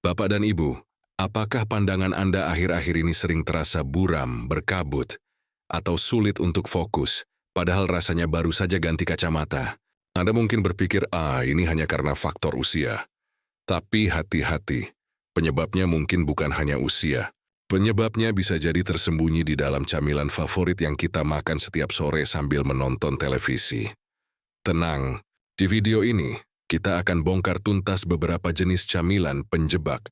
Bapak dan Ibu, apakah pandangan Anda akhir-akhir ini sering terasa buram, berkabut, atau sulit untuk fokus, padahal rasanya baru saja ganti kacamata? Anda mungkin berpikir, ini hanya karena faktor usia. Tapi hati-hati, penyebabnya mungkin bukan hanya usia. Penyebabnya bisa jadi tersembunyi di dalam camilan favorit yang kita makan setiap sore sambil menonton televisi. Tenang, di video ini kita akan bongkar tuntas beberapa jenis camilan penjebak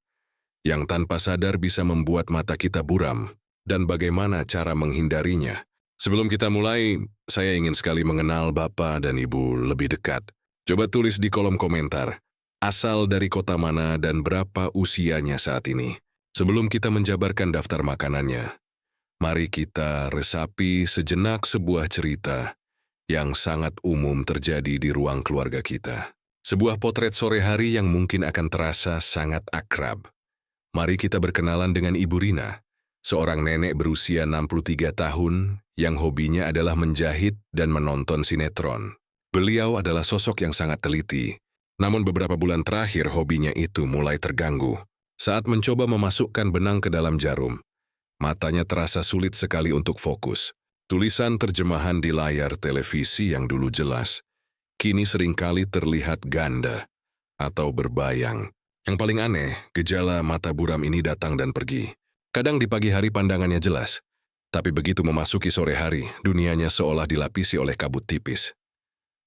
yang tanpa sadar bisa membuat mata kita buram dan bagaimana cara menghindarinya. Sebelum kita mulai, saya ingin sekali mengenal Bapak dan Ibu lebih dekat. Coba tulis di kolom komentar, asal dari kota mana dan berapa usianya saat ini. Sebelum kita menjabarkan daftar makanannya, mari kita resapi sejenak sebuah cerita yang sangat umum terjadi di ruang keluarga kita. Sebuah potret sore hari yang mungkin akan terasa sangat akrab. Mari kita berkenalan dengan Ibu Rina, seorang nenek berusia 63 tahun yang hobinya adalah menjahit dan menonton sinetron. Beliau adalah sosok yang sangat teliti, namun beberapa bulan terakhir hobinya itu mulai terganggu. Saat mencoba memasukkan benang ke dalam jarum, matanya terasa sulit sekali untuk fokus. Tulisan terjemahan di layar televisi yang dulu jelas, kini seringkali terlihat ganda atau berbayang. Yang paling aneh, gejala mata buram ini datang dan pergi. Kadang di pagi hari pandangannya jelas, tapi begitu memasuki sore hari, dunianya seolah dilapisi oleh kabut tipis.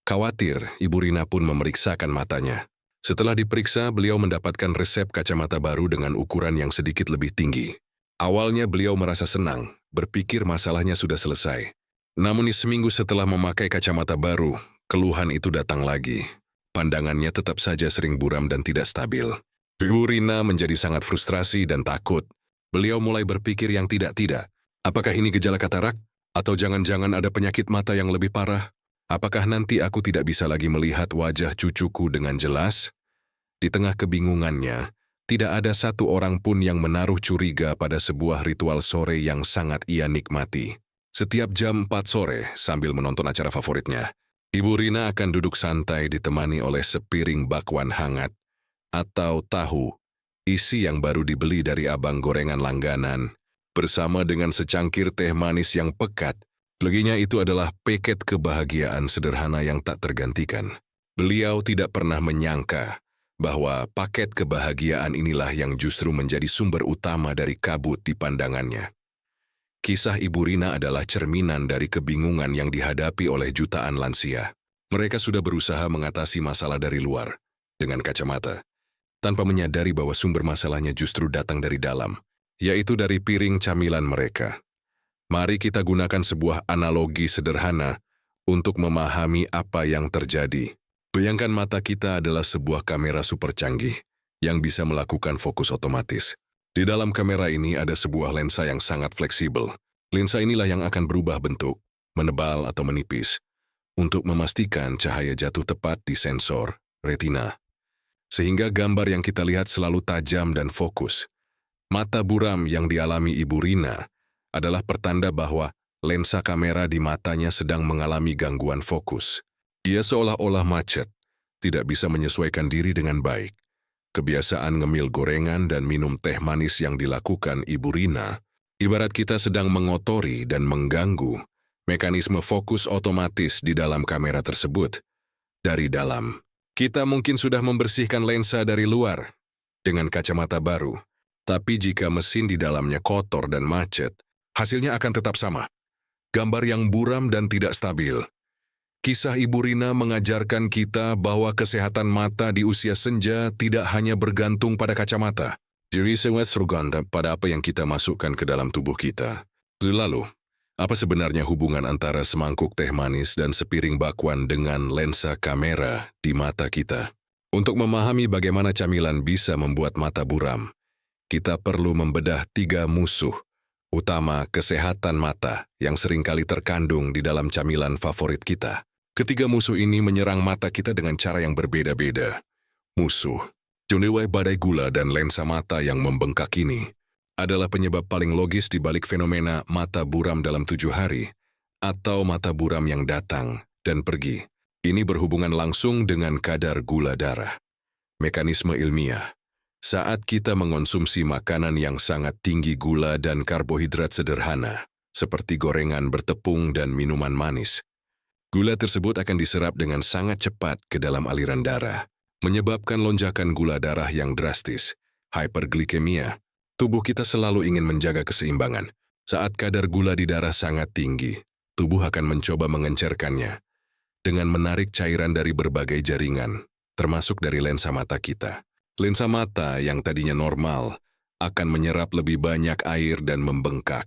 Khawatir, Ibu Rina pun memeriksakan matanya. Setelah diperiksa, beliau mendapatkan resep kacamata baru dengan ukuran yang sedikit lebih tinggi. Awalnya beliau merasa senang, berpikir masalahnya sudah selesai. Namun seminggu setelah memakai kacamata baru, keluhan itu datang lagi. Pandangannya tetap saja sering buram dan tidak stabil. Ibu Rina menjadi sangat frustrasi dan takut. Beliau mulai berpikir yang tidak-tidak. Apakah ini gejala katarak? Atau jangan-jangan ada penyakit mata yang lebih parah? Apakah nanti aku tidak bisa lagi melihat wajah cucuku dengan jelas? Di tengah kebingungannya, tidak ada satu orang pun yang menaruh curiga pada sebuah ritual sore yang sangat ia nikmati. Setiap jam 4 sore, sambil menonton acara favoritnya, Ibu Rina akan duduk santai ditemani oleh sepiring bakwan hangat atau tahu, isi yang baru dibeli dari abang gorengan langganan, bersama dengan secangkir teh manis yang pekat. Baginya itu adalah paket kebahagiaan sederhana yang tak tergantikan. Beliau tidak pernah menyangka bahwa paket kebahagiaan inilah yang justru menjadi sumber utama dari kabut di pandangannya. Kisah Ibu Rina adalah cerminan dari kebingungan yang dihadapi oleh jutaan lansia. Mereka sudah berusaha mengatasi masalah dari luar, dengan kacamata, tanpa menyadari bahwa sumber masalahnya justru datang dari dalam, yaitu dari piring camilan mereka. Mari kita gunakan sebuah analogi sederhana untuk memahami apa yang terjadi. Bayangkan mata kita adalah sebuah kamera super canggih yang bisa melakukan fokus otomatis. Di dalam kamera ini ada sebuah lensa yang sangat fleksibel. Lensa inilah yang akan berubah bentuk, menebal atau menipis, untuk memastikan cahaya jatuh tepat di sensor, retina. Sehingga gambar yang kita lihat selalu tajam dan fokus. Mata buram yang dialami Ibu Rina adalah pertanda bahwa lensa kamera di matanya sedang mengalami gangguan fokus. Ia seolah-olah macet, tidak bisa menyesuaikan diri dengan baik. Kebiasaan ngemil gorengan dan minum teh manis yang dilakukan Ibu Rina, ibarat kita sedang mengotori dan mengganggu mekanisme fokus otomatis di dalam kamera tersebut. Dari dalam, kita mungkin sudah membersihkan lensa dari luar dengan kacamata baru, tapi jika mesin di dalamnya kotor dan macet, hasilnya akan tetap sama. Gambar yang buram dan tidak stabil. Kisah Ibu Rina mengajarkan kita bahwa kesehatan mata di usia senja tidak hanya bergantung pada kacamata. Jadi sangat tergantung pada apa yang kita masukkan ke dalam tubuh kita. Lalu, apa sebenarnya hubungan antara semangkuk teh manis dan sepiring bakwan dengan lensa kamera di mata kita? Untuk memahami bagaimana camilan bisa membuat mata buram, kita perlu membedah 3 musuh utama kesehatan mata yang seringkali terkandung di dalam camilan favorit kita. Ketiga musuh ini menyerang mata kita dengan cara yang berbeda-beda. Musuh, cenderung badai gula dan lensa mata yang membengkak ini, adalah penyebab paling logis di balik fenomena mata buram dalam 7 hari, atau mata buram yang datang dan pergi. Ini berhubungan langsung dengan kadar gula darah. Mekanisme ilmiah. Saat kita mengonsumsi makanan yang sangat tinggi gula dan karbohidrat sederhana, seperti gorengan bertepung dan minuman manis, gula tersebut akan diserap dengan sangat cepat ke dalam aliran darah, menyebabkan lonjakan gula darah yang drastis, hyperglikemia. Tubuh kita selalu ingin menjaga keseimbangan. Saat kadar gula di darah sangat tinggi, tubuh akan mencoba mengencerkannya dengan menarik cairan dari berbagai jaringan, termasuk dari lensa mata kita. Lensa mata yang tadinya normal akan menyerap lebih banyak air dan membengkak.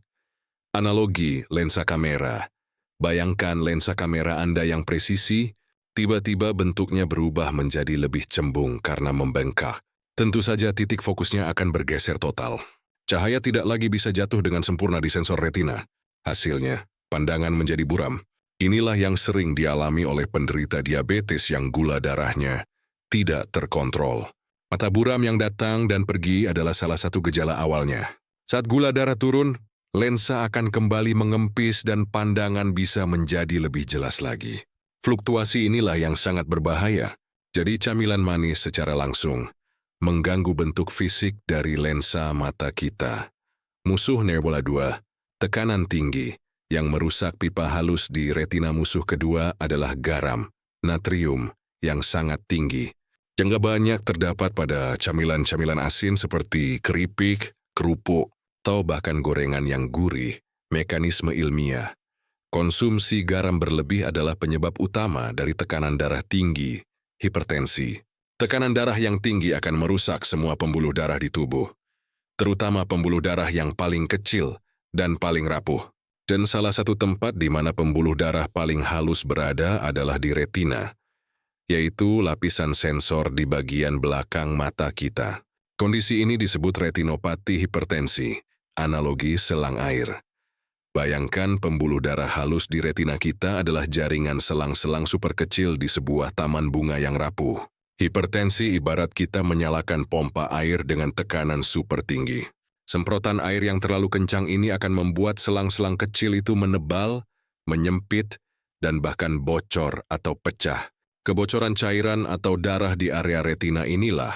Analogi lensa kamera. Bayangkan lensa kamera Anda yang presisi, tiba-tiba bentuknya berubah menjadi lebih cembung karena membengkak. Tentu saja titik fokusnya akan bergeser total. Cahaya tidak lagi bisa jatuh dengan sempurna di sensor retina. Hasilnya, pandangan menjadi buram. Inilah yang sering dialami oleh penderita diabetes yang gula darahnya tidak terkontrol. Mata buram yang datang dan pergi adalah salah satu gejala awalnya. Saat gula darah turun, lensa akan kembali mengempis dan pandangan bisa menjadi lebih jelas lagi. Fluktuasi inilah yang sangat berbahaya. Jadi camilan manis secara langsung mengganggu bentuk fisik dari lensa mata kita. Musuh Nerbola 2, tekanan tinggi, yang merusak pipa halus di retina. Musuh kedua adalah garam, natrium, yang sangat tinggi. Yang banyak terdapat pada camilan-camilan asin seperti keripik, kerupuk, atau bahkan gorengan yang gurih. Mekanisme ilmiah. Konsumsi garam berlebih adalah penyebab utama dari tekanan darah tinggi, hipertensi. Tekanan darah yang tinggi akan merusak semua pembuluh darah di tubuh, terutama pembuluh darah yang paling kecil dan paling rapuh. Dan salah satu tempat di mana pembuluh darah paling halus berada adalah di retina, yaitu lapisan sensor di bagian belakang mata kita. Kondisi ini disebut retinopati hipertensi, analogi selang air. Bayangkan pembuluh darah halus di retina kita adalah jaringan selang-selang super kecil di sebuah taman bunga yang rapuh. Hipertensi ibarat kita menyalakan pompa air dengan tekanan super tinggi. Semprotan air yang terlalu kencang ini akan membuat selang-selang kecil itu menebal, menyempit, dan bahkan bocor atau pecah. Kebocoran cairan atau darah di area retina inilah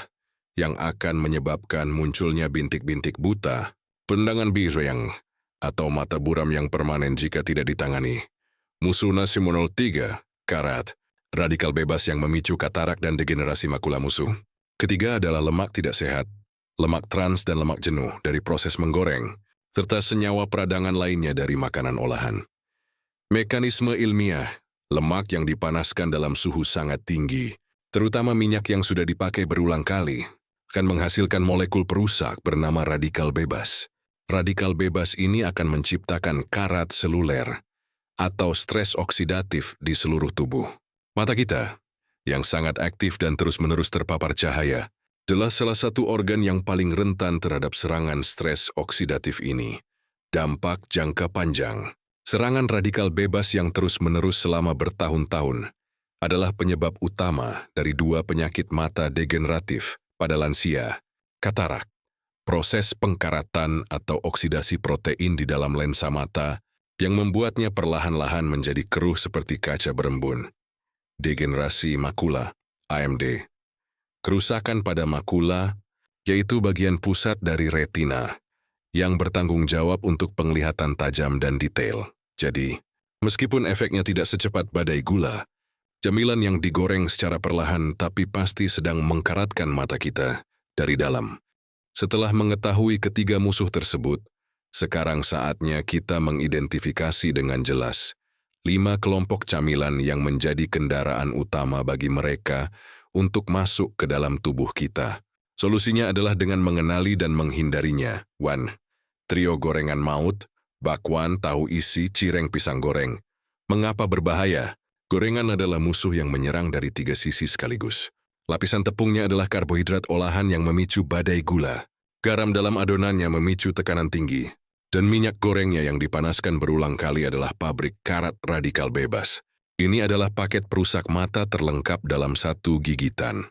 yang akan menyebabkan munculnya bintik-bintik buta, pandangan biru atau mata buram yang permanen jika tidak ditangani. Musuh Nasional 3, karat, radikal bebas yang memicu katarak dan degenerasi makula. Musuh ketiga adalah lemak tidak sehat, lemak trans dan lemak jenuh dari proses menggoreng, serta senyawa peradangan lainnya dari makanan olahan. Mekanisme ilmiah, lemak yang dipanaskan dalam suhu sangat tinggi, terutama minyak yang sudah dipakai berulang kali, akan menghasilkan molekul perusak bernama radikal bebas. Radikal bebas ini akan menciptakan karat seluler atau stres oksidatif di seluruh tubuh. Mata kita, yang sangat aktif dan terus-menerus terpapar cahaya, adalah salah satu organ yang paling rentan terhadap serangan stres oksidatif ini. Dampak jangka panjang. Serangan radikal bebas yang terus-menerus selama bertahun-tahun adalah penyebab utama dari dua penyakit mata degeneratif pada lansia, katarak, proses pengkaratan atau oksidasi protein di dalam lensa mata yang membuatnya perlahan-lahan menjadi keruh seperti kaca berembun. Degenerasi makula, AMD. Kerusakan pada makula, yaitu bagian pusat dari retina, yang bertanggung jawab untuk penglihatan tajam dan detail. Jadi, meskipun efeknya tidak secepat badai gula, camilan yang digoreng secara perlahan tapi pasti sedang mengkaratkan mata kita dari dalam. Setelah mengetahui ketiga musuh tersebut, sekarang saatnya kita mengidentifikasi dengan jelas 5 kelompok camilan yang menjadi kendaraan utama bagi mereka untuk masuk ke dalam tubuh kita. Solusinya adalah dengan mengenali dan menghindarinya. 1. Trio gorengan maut, bakwan, tahu isi, cireng, pisang goreng. Mengapa berbahaya? Gorengan adalah musuh yang menyerang dari 3 sisi sekaligus. Lapisan tepungnya adalah karbohidrat olahan yang memicu badai gula. Garam dalam adonannya memicu tekanan tinggi. Dan minyak gorengnya yang dipanaskan berulang kali adalah pabrik karat radikal bebas. Ini adalah paket perusak mata terlengkap dalam satu gigitan.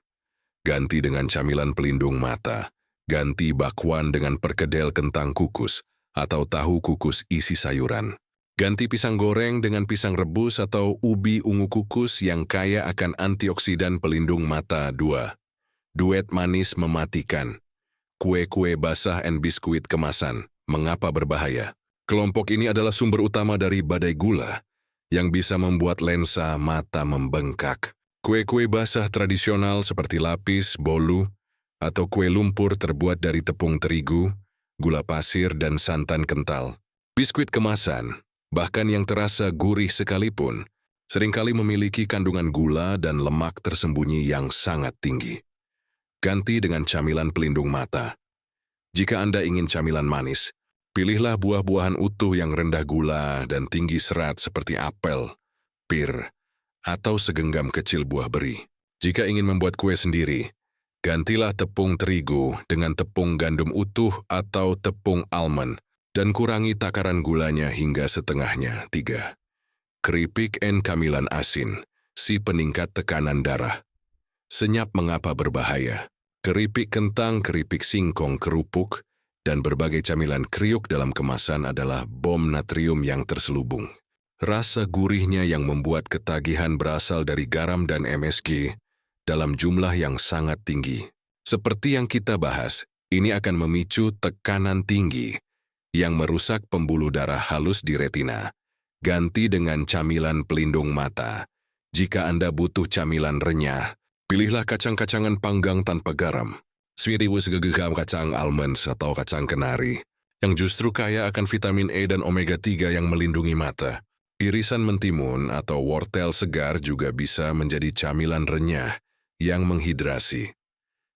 Ganti dengan camilan pelindung mata. Ganti bakwan dengan perkedel kentang kukus atau tahu kukus isi sayuran. Ganti pisang goreng dengan pisang rebus atau ubi ungu kukus yang kaya akan antioksidan pelindung mata. 2. Duet manis mematikan. kue-kue basah dan biskuit kemasan. Mengapa berbahaya? Kelompok ini adalah sumber utama dari badai gula yang bisa membuat lensa mata membengkak. Kue-kue basah tradisional seperti lapis, bolu, atau kue lumpur terbuat dari tepung terigu, gula pasir, dan santan kental. Biskuit kemasan, bahkan yang terasa gurih sekalipun, seringkali memiliki kandungan gula dan lemak tersembunyi yang sangat tinggi. Ganti dengan camilan pelindung mata. Jika Anda ingin camilan manis, pilihlah buah-buahan utuh yang rendah gula dan tinggi serat seperti apel, pir, atau segenggam kecil buah beri. Jika ingin membuat kue sendiri, gantilah tepung terigu dengan tepung gandum utuh atau tepung almond dan kurangi takaran gulanya hingga setengahnya. 3. Keripik dan camilan asin, si peningkat tekanan darah. Senyap mengapa berbahaya? Keripik kentang, keripik singkong, kerupuk, dan berbagai camilan kriuk dalam kemasan adalah bom natrium yang terselubung. Rasa gurihnya yang membuat ketagihan berasal dari garam dan MSG dalam jumlah yang sangat tinggi. Seperti yang kita bahas, ini akan memicu tekanan tinggi yang merusak pembuluh darah halus di retina. Ganti dengan camilan pelindung mata. Jika Anda butuh camilan renyah, pilihlah kacang-kacangan panggang tanpa garam. Seperti segegam kacang almonds atau kacang kenari, yang justru kaya akan vitamin E dan omega-3 yang melindungi mata. Irisan mentimun atau wortel segar juga bisa menjadi camilan renyah yang menghidrasi.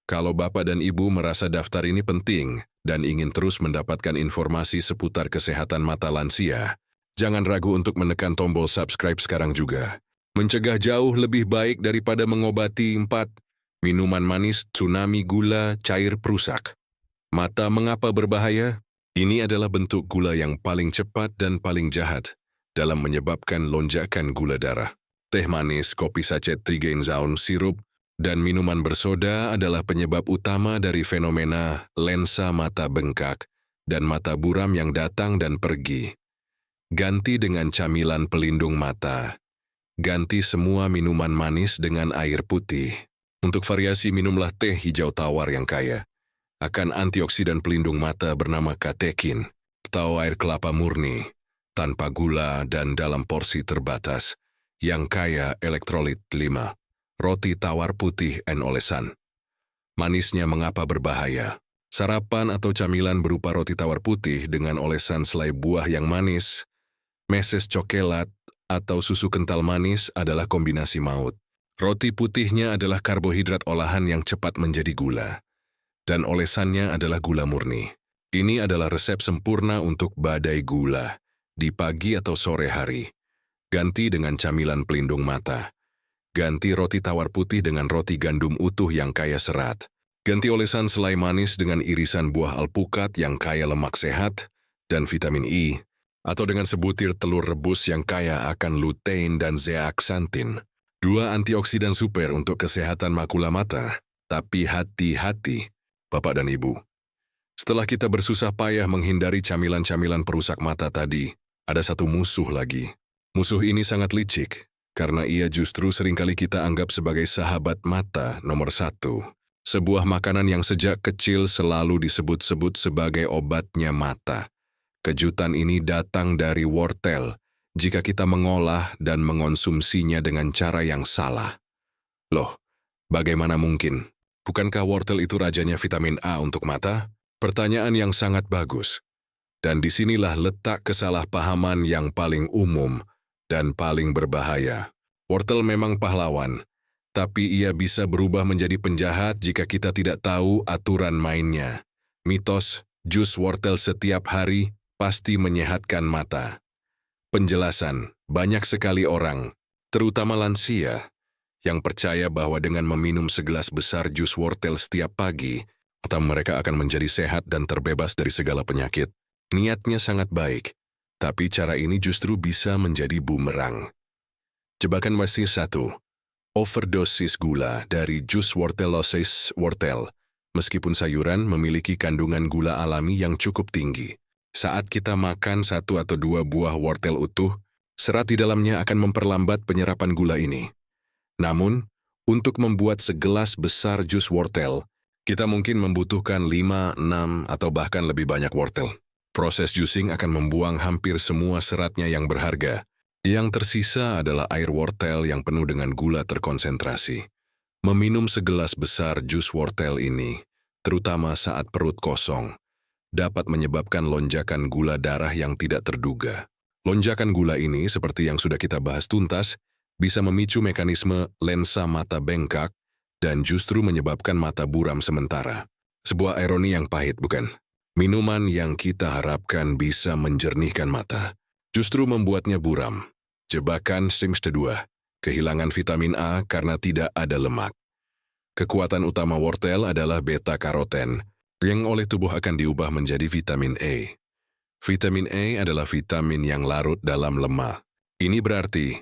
Kalau Bapak dan Ibu merasa daftar ini penting dan ingin terus mendapatkan informasi seputar kesehatan mata lansia, jangan ragu untuk menekan tombol subscribe sekarang juga. Mencegah jauh lebih baik daripada mengobati. 4. Minuman manis, tsunami gula, cair perusak. Mata mengapa berbahaya? Ini adalah bentuk gula yang paling cepat dan paling jahat dalam menyebabkan lonjakan gula darah. Teh manis, kopi sachet Trigenzaun, sirup, dan minuman bersoda adalah penyebab utama dari fenomena lensa mata bengkak dan mata buram yang datang dan pergi. Ganti dengan camilan pelindung mata. Ganti semua minuman manis dengan air putih. Untuk variasi, minumlah teh hijau tawar yang kaya akan antioksidan pelindung mata bernama katekin, atau air kelapa murni, tanpa gula dan dalam porsi terbatas, yang kaya elektrolit. 5. Roti tawar putih dan olesan. Manisnya mengapa berbahaya? Sarapan atau camilan berupa roti tawar putih dengan olesan selai buah yang manis, meses coklat, atau susu kental manis adalah kombinasi maut. Roti putihnya adalah karbohidrat olahan yang cepat menjadi gula, dan olesannya adalah gula murni. Ini adalah resep sempurna untuk badai gula di pagi atau sore hari. Ganti dengan camilan pelindung mata. Ganti roti tawar putih dengan roti gandum utuh yang kaya serat. Ganti olesan selai manis dengan irisan buah alpukat yang kaya lemak sehat dan vitamin E, atau dengan sebutir telur rebus yang kaya akan lutein dan zeaxanthin. 2 antioksidan super untuk kesehatan makula mata. Tapi hati-hati, Bapak dan Ibu. Setelah kita bersusah payah menghindari camilan-camilan perusak mata tadi, ada satu musuh lagi. Musuh ini sangat licik, karena ia justru seringkali kita anggap sebagai sahabat mata nomor 1. Sebuah makanan yang sejak kecil selalu disebut-sebut sebagai obatnya mata. Kejutan ini datang dari wortel jika kita mengolah dan mengonsumsinya dengan cara yang salah. Loh, bagaimana mungkin? Bukankah wortel itu rajanya vitamin A untuk mata? Pertanyaan yang sangat bagus. Dan disinilah letak kesalahpahaman yang paling umum dan paling berbahaya. Wortel memang pahlawan, tapi ia bisa berubah menjadi penjahat jika kita tidak tahu aturan mainnya. Mitos, jus wortel setiap hari pasti menyehatkan mata. Penjelasan, banyak sekali orang, terutama lansia, yang percaya bahwa dengan meminum segelas besar jus wortel setiap pagi, atau mereka akan menjadi sehat dan terbebas dari segala penyakit. Niatnya sangat baik, tapi cara ini justru bisa menjadi bumerang. Jebakan masih 1. Overdosis gula dari jus wortelosis wortel. Meskipun sayuran memiliki kandungan gula alami yang cukup tinggi. Saat kita makan 1 atau 2 buah wortel utuh, serat di dalamnya akan memperlambat penyerapan gula ini. Namun, untuk membuat segelas besar jus wortel, Kita mungkin membutuhkan 5, 6, atau bahkan lebih banyak wortel. Proses juicing akan membuang hampir semua seratnya yang berharga. Yang tersisa adalah air wortel yang penuh dengan gula terkonsentrasi. Meminum segelas besar jus wortel ini, terutama saat perut kosong, dapat menyebabkan lonjakan gula darah yang tidak terduga. Lonjakan gula ini, seperti yang sudah kita bahas tuntas, bisa memicu mekanisme lensa mata bengkak dan justru menyebabkan mata buram sementara. Sebuah ironi yang pahit, bukan? Minuman yang kita harapkan bisa menjernihkan mata, justru membuatnya buram. Jebakan Sims kedua, kehilangan vitamin A karena tidak ada lemak. Kekuatan utama wortel adalah beta-karoten, yang oleh tubuh akan diubah menjadi vitamin A. Vitamin A adalah vitamin yang larut dalam lemak. Ini berarti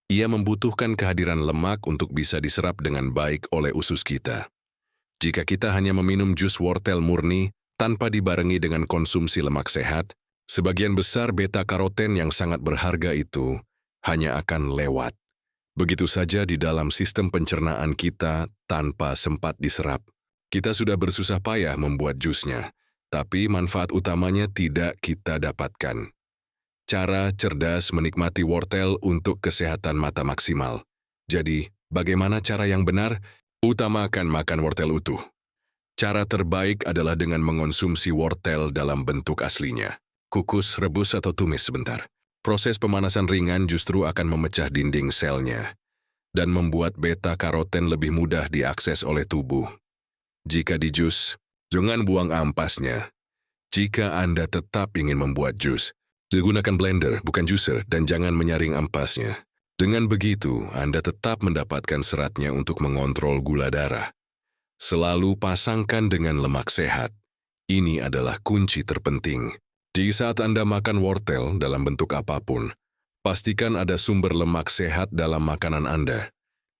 ia membutuhkan kehadiran lemak untuk bisa diserap dengan baik oleh usus kita. Jika kita hanya meminum jus wortel murni tanpa dibarengi dengan konsumsi lemak sehat, sebagian besar beta-karoten yang sangat berharga itu hanya akan lewat. Begitu saja di dalam sistem pencernaan kita tanpa sempat diserap. Kita sudah bersusah payah membuat jusnya, tapi manfaat utamanya tidak kita dapatkan. Cara cerdas menikmati wortel untuk kesehatan mata maksimal. Jadi, bagaimana cara yang benar? Utamakan makan wortel utuh. Cara terbaik adalah dengan mengonsumsi wortel dalam bentuk aslinya. Kukus, rebus, atau tumis sebentar. Proses pemanasan ringan justru akan memecah dinding selnya dan membuat beta-karoten lebih mudah diakses oleh tubuh. Jika di jus, jangan buang ampasnya. Jika Anda tetap ingin membuat jus, gunakan blender, bukan juicer, dan jangan menyaring ampasnya. Dengan begitu, Anda tetap mendapatkan seratnya untuk mengontrol gula darah. Selalu pasangkan dengan lemak sehat. Ini adalah kunci terpenting. Di saat Anda makan wortel dalam bentuk apapun, pastikan ada sumber lemak sehat dalam makanan Anda.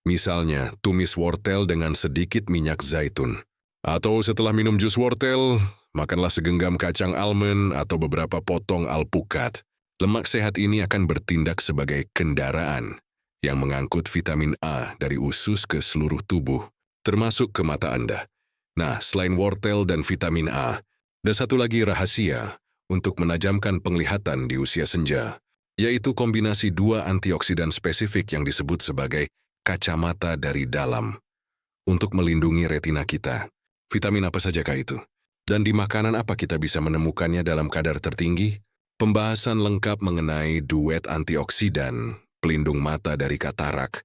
Misalnya, tumis wortel dengan sedikit minyak zaitun. Atau setelah minum jus wortel, makanlah segenggam kacang almond atau beberapa potong alpukat. Lemak sehat ini akan bertindak sebagai kendaraan yang mengangkut vitamin A dari usus ke seluruh tubuh, termasuk ke mata Anda. Nah, selain wortel dan vitamin A, ada satu lagi rahasia untuk menajamkan penglihatan di usia senja, yaitu kombinasi 2 antioksidan spesifik yang disebut sebagai kacamata dari dalam untuk melindungi retina kita. Vitamin apa sajakah itu? Dan di makanan apa kita bisa menemukannya dalam kadar tertinggi? Pembahasan lengkap mengenai duet antioksidan, pelindung mata dari katarak,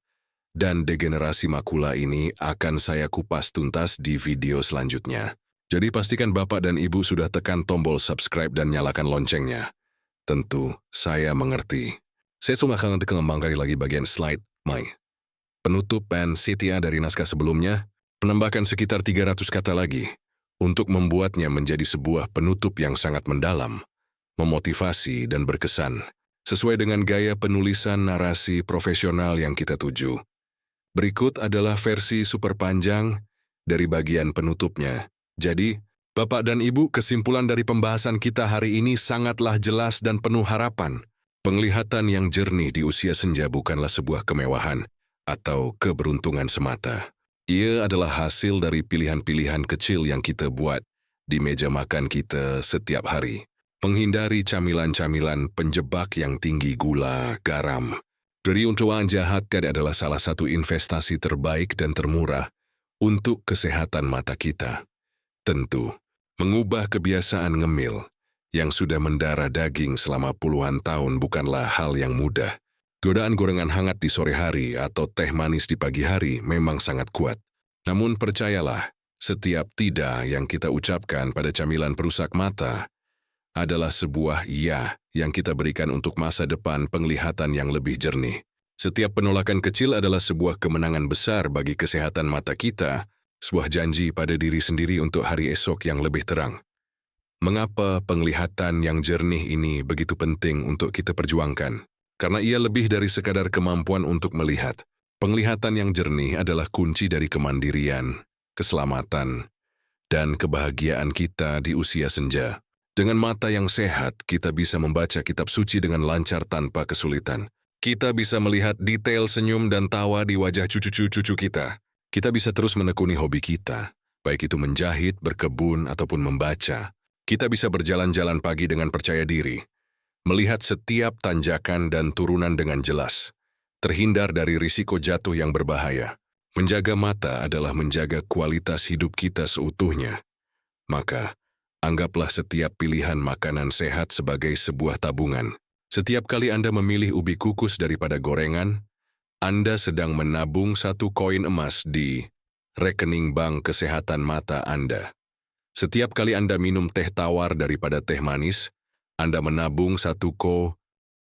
dan degenerasi makula ini akan saya kupas tuntas di video selanjutnya. Jadi pastikan Bapak dan Ibu sudah tekan tombol subscribe dan nyalakan loncengnya. Tentu, saya mengerti. Saya cuma akan kembangkan lagi bagian slide, penutup dan setia dari naskah sebelumnya, penambahkan sekitar 300 kata lagi untuk membuatnya menjadi sebuah penutup yang sangat mendalam, memotivasi dan berkesan, sesuai dengan gaya penulisan narasi profesional yang kita tuju. Berikut adalah versi super panjang dari bagian penutupnya. Jadi, Bapak dan Ibu, kesimpulan dari pembahasan kita hari ini sangatlah jelas dan penuh harapan. Penglihatan yang jernih di usia senja bukanlah sebuah kemewahan atau keberuntungan semata. Ia adalah hasil dari pilihan-pilihan kecil yang kita buat di meja makan kita setiap hari. Menghindari camilan-camilan penjebak yang tinggi gula, garam. Dari untuan jahat adalah salah satu investasi terbaik dan termurah untuk kesehatan mata kita. Tentu, mengubah kebiasaan ngemil yang sudah mendarah daging selama puluhan tahun bukanlah hal yang mudah. Godaan gorengan hangat di sore hari atau teh manis di pagi hari memang sangat kuat. Namun percayalah, setiap tidak yang kita ucapkan pada camilan perusak mata adalah sebuah iya yang kita berikan untuk masa depan penglihatan yang lebih jernih. Setiap penolakan kecil adalah sebuah kemenangan besar bagi kesehatan mata kita, sebuah janji pada diri sendiri untuk hari esok yang lebih terang. Mengapa penglihatan yang jernih ini begitu penting untuk kita perjuangkan? Karena ia lebih dari sekadar kemampuan untuk melihat. Penglihatan yang jernih adalah kunci dari kemandirian, keselamatan, dan kebahagiaan kita di usia senja. Dengan mata yang sehat, kita bisa membaca kitab suci dengan lancar tanpa kesulitan. Kita bisa melihat detail senyum dan tawa di wajah cucu-cucu kita. Kita bisa terus menekuni hobi kita, baik itu menjahit, berkebun, ataupun membaca. Kita bisa berjalan-jalan pagi dengan percaya diri, melihat setiap tanjakan dan turunan dengan jelas, terhindar dari risiko jatuh yang berbahaya. Menjaga mata adalah menjaga kualitas hidup kita seutuhnya. Maka, anggaplah setiap pilihan makanan sehat sebagai sebuah tabungan. Setiap kali Anda memilih ubi kukus daripada gorengan, Anda sedang menabung 1 koin emas di rekening bank kesehatan mata Anda. Setiap kali Anda minum teh tawar daripada teh manis, Anda menabung 1 ko